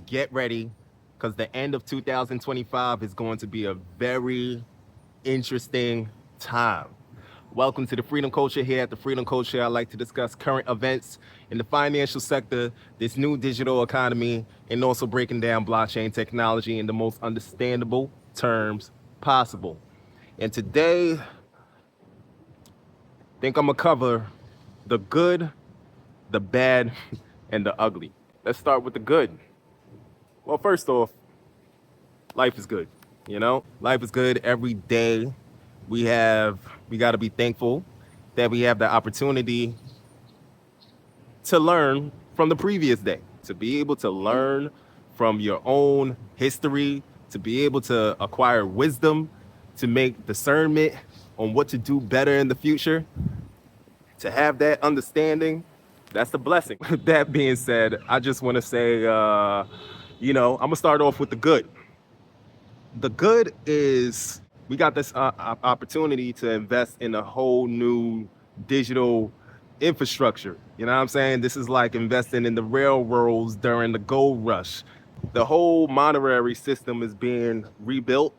get ready because the end of 2025 is going to be a very interesting time. Welcome to the Freedom Culture. Here at the Freedom Culture, I like to discuss current events in the financial sector, this new digital economy, and also breaking down blockchain technology in the most understandable terms possible. And today, I think I'm gonna cover the good, the bad, and the ugly. Let's start with the good. Well, first off, life is good. Life is good every day. We got to be thankful that we have the opportunity to learn from the previous day, to be able to learn from your own history, to be able to acquire wisdom, to make discernment on what to do better in the future, to have that understanding. That's the blessing. That being said, I just want to say, I'm going to start off with the good. The good is we got this opportunity to invest in a whole new digital infrastructure. You know what I'm saying? This is like investing in the railroads during the gold rush. The whole monetary system is being rebuilt,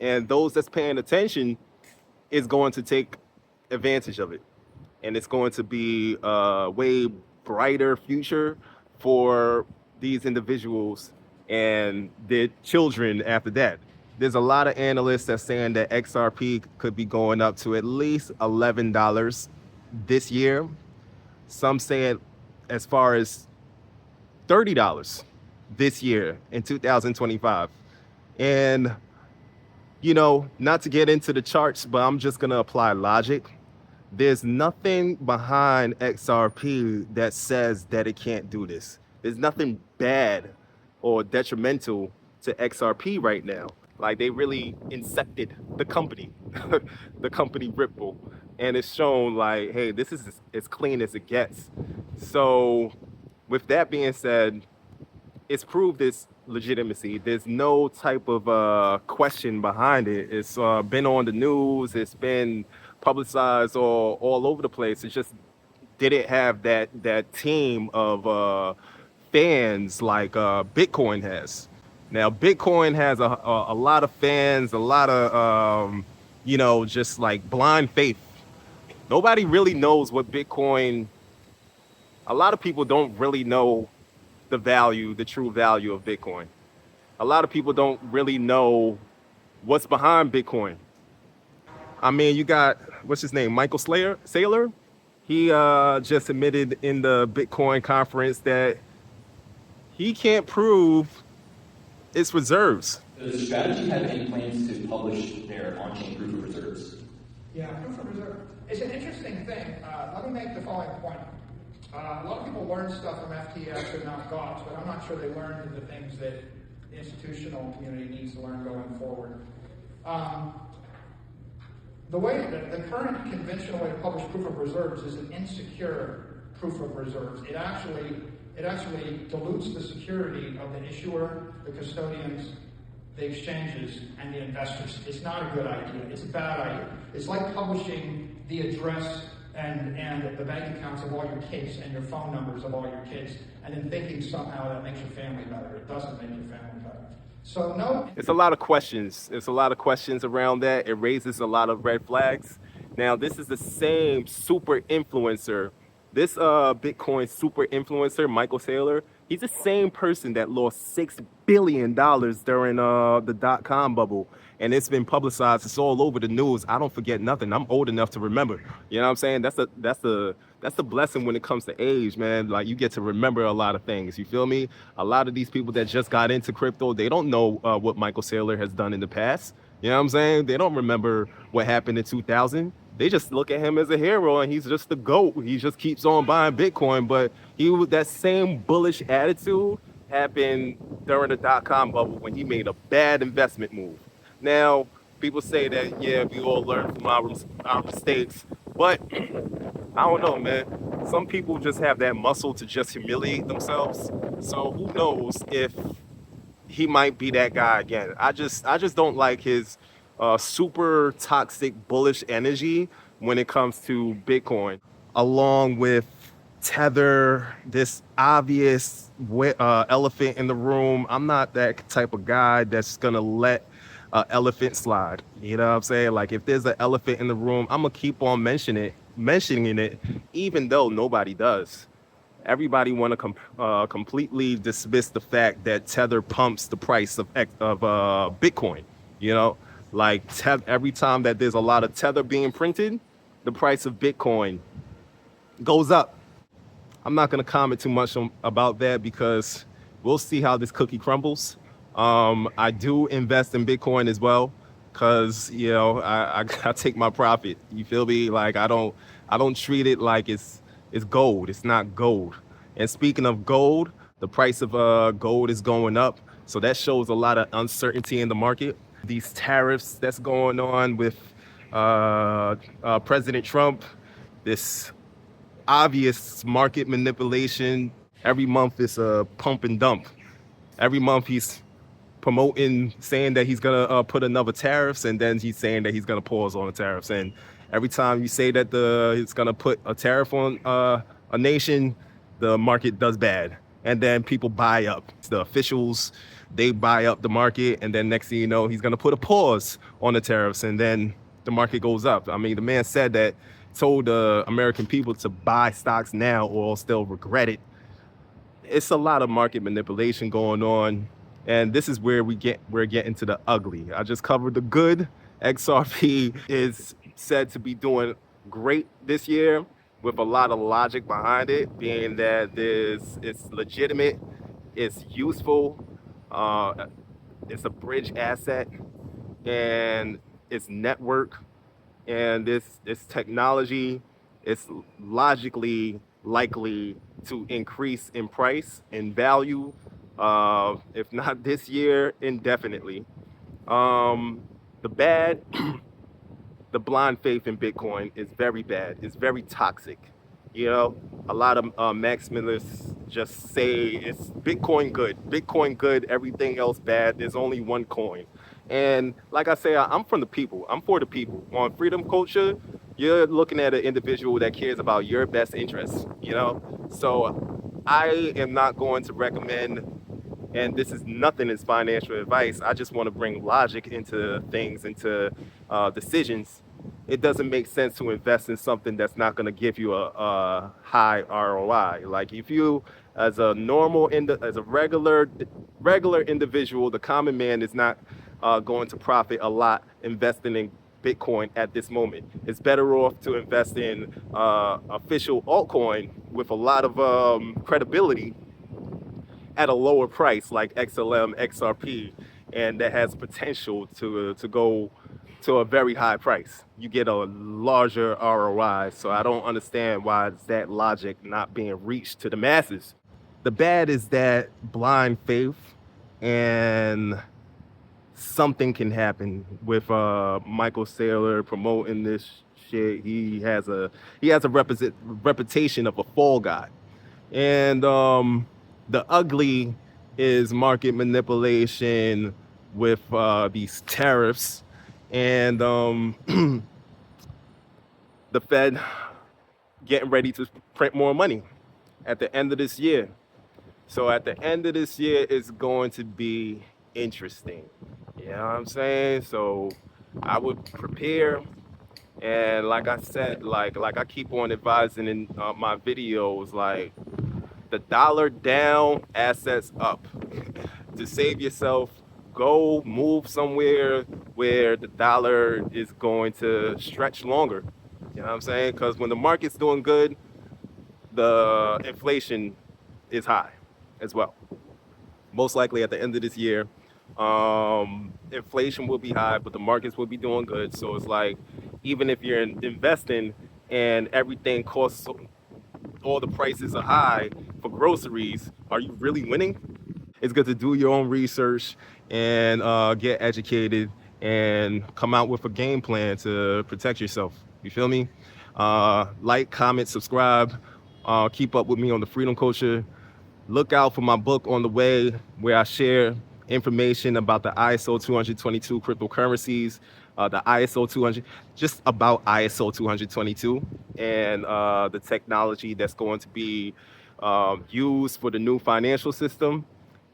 and those that's paying attention is going to take advantage of it. And it's going to be a way brighter future for these individuals and their children after that. There's a lot of analysts that's saying that XRP could be going up to at least $11 this year. Some say it as far as $30 this year in 2025. And, not to get into the charts, but I'm just going to apply logic. There's nothing behind XRP that says that it can't do this. There's nothing bad or detrimental to XRP right now. Like, they really incepted the company, the company Ripple, and it's shown like, hey, this is as clean as it gets. So with that being said, it's proved its legitimacy. There's no type of question behind it. It's been on the news. It's been publicized all over the place. It just didn't have that team of fans like Bitcoin has. Now, Bitcoin has a lot of fans, a lot of just like blind faith. Nobody really knows what Bitcoin. A lot of people don't really know the true value of Bitcoin. A lot of people don't really know what's behind Bitcoin. I mean, you got, what's his name, Michael Saylor. He just admitted in the Bitcoin conference that he can't prove its reserves. Does Strategy have any plans to publish their on-chain proof of reserves? Yeah, proof of reserve. It's an interesting thing. Let me make the following point. A lot of people learn stuff from FTX and Mt. Gox, but I'm not sure they learned the things that the institutional community needs to learn going forward. The way that the current conventional way to publish proof of reserves is an insecure proof of reserves. It actually dilutes the security of the issuer, the custodians, the exchanges, and the investors. It's not a good idea. It's a bad idea. It's like publishing the address and the bank accounts of all your kids and your phone numbers of all your kids, and then thinking somehow that makes your family better. It doesn't make your family better. So no. It's a lot of questions. It's a lot of questions around that. It raises a lot of red flags. Now, this is the same super influencer. This Bitcoin super influencer, Michael Saylor, he's the same person that lost $6 billion during the dot-com bubble. And it's been publicized. It's all over the news. I don't forget nothing. I'm old enough to remember. You know what I'm saying? That's the blessing when it comes to age, man. Like, you get to remember a lot of things. You feel me? A lot of these people that just got into crypto, they don't know what Michael Saylor has done in the past. You know what I'm saying? They don't remember what happened in 2000. They just look at him as a hero, and he's just the GOAT. He just keeps on buying Bitcoin. But that same bullish attitude happened during the dot-com bubble when he made a bad investment move. Now, people say that, yeah, we all learn from our mistakes, but I don't know, man. Some people just have that muscle to just humiliate themselves. So who knows if he might be that guy again. I just don't like his super toxic bullish energy when it comes to Bitcoin, along with Tether, this obvious elephant in the room. I'm not that type of guy that's gonna let an elephant slide. You know what I'm saying? Like if there's an elephant in the room, I'm gonna keep on mentioning it, even though nobody does. Everybody want to completely dismiss the fact that Tether pumps the price of Bitcoin. You know, like every time that there's a lot of Tether being printed, the price of Bitcoin goes up. I'm not going to comment too much about that because we'll see how this cookie crumbles. I do invest in Bitcoin as well because I take my profit. You feel me? Like I don't treat it like it's gold. It's not gold. And speaking of gold, the price of gold is going up, so that shows a lot of uncertainty in the market. These tariffs that's going on with President Trump, this obvious market manipulation. Every month it's a pump and dump. Every month he's promoting, saying that he's gonna put another tariffs, and then he's saying that he's gonna pause on the tariffs. And every time you say that he's gonna put a tariff on a nation, the market does bad, and then people buy up. The officials, they buy up the market, and then next thing you know, he's gonna put a pause on the tariffs, and then the market goes up. I mean, the man said that, told the American people to buy stocks now or else they'll regret it. It's a lot of market manipulation going on, and this is where we're getting to the ugly. I just covered the good. XRP is said to be doing great this year with a lot of logic behind it, being that it's legitimate, it's useful, uh, it's a bridge asset, and it's network, and this technology is logically likely to increase in price and value, if not this year, indefinitely. The bad, the blind faith in Bitcoin is very bad. It's very toxic. You know, a lot of maximalists just say it's Bitcoin good, Bitcoin good, everything else bad. There's only one coin. And like I say, I'm from the people. I'm for the people. On FreedEm Culture, you're looking at an individual that cares about your best interests, you know? So I am not going to recommend, and this is nothing as financial advice. I just want to bring logic into things, into decisions. It doesn't make sense to invest in something that's not going to give you a high ROI. Like if you, as a as a regular individual, the common man is not going to profit a lot investing in Bitcoin at this moment. It's better off to invest in official altcoin with a lot of credibility at a lower price like XLM, XRP, and that has potential to go to a very high price. You get a larger ROI. So I don't understand why is that logic not being reached to the masses. The bad is that blind faith, and something can happen with Michael Saylor promoting this shit. He has a reputation of a fall guy. And the ugly is market manipulation with these tariffs, and the Fed getting ready to print more money at the end of this year. So at the end of this year, it's going to be interesting. You know what I'm saying? So I would prepare. And like I said, like I keep on advising in my videos, like the dollar down, assets up. To save yourself, go move somewhere where the dollar is going to stretch longer. You know what I'm saying? Because when the market's doing good, the inflation is high as well. Most likely at the end of this year, inflation will be high, but the markets will be doing good. So it's like, even if you're investing and everything costs, all the prices are high for groceries, are you really winning? It's good to do your own research and get educated and come out with a game plan to protect yourself. You feel me? Like, comment, subscribe. Keep up with me on the FreedEm Culture. Look out for my book on the way, where I share information about the ISO 222 cryptocurrencies. the ISO 200, just about ISO 222, and the technology that's going to be used for the new financial system.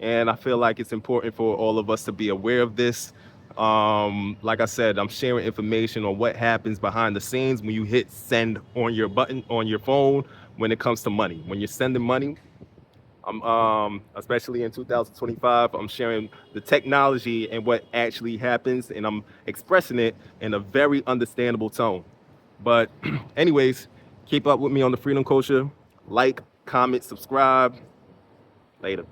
And I feel like it's important for all of us to be aware of this. Like I said, I'm sharing information on what happens behind the scenes when you hit send on your button on your phone when it comes to money. When you're sending money, I'm especially in 2025, I'm sharing the technology and what actually happens, and I'm expressing it in a very understandable tone. But anyways, keep up with me on the Freedom Culture. Like, comment, subscribe. Later.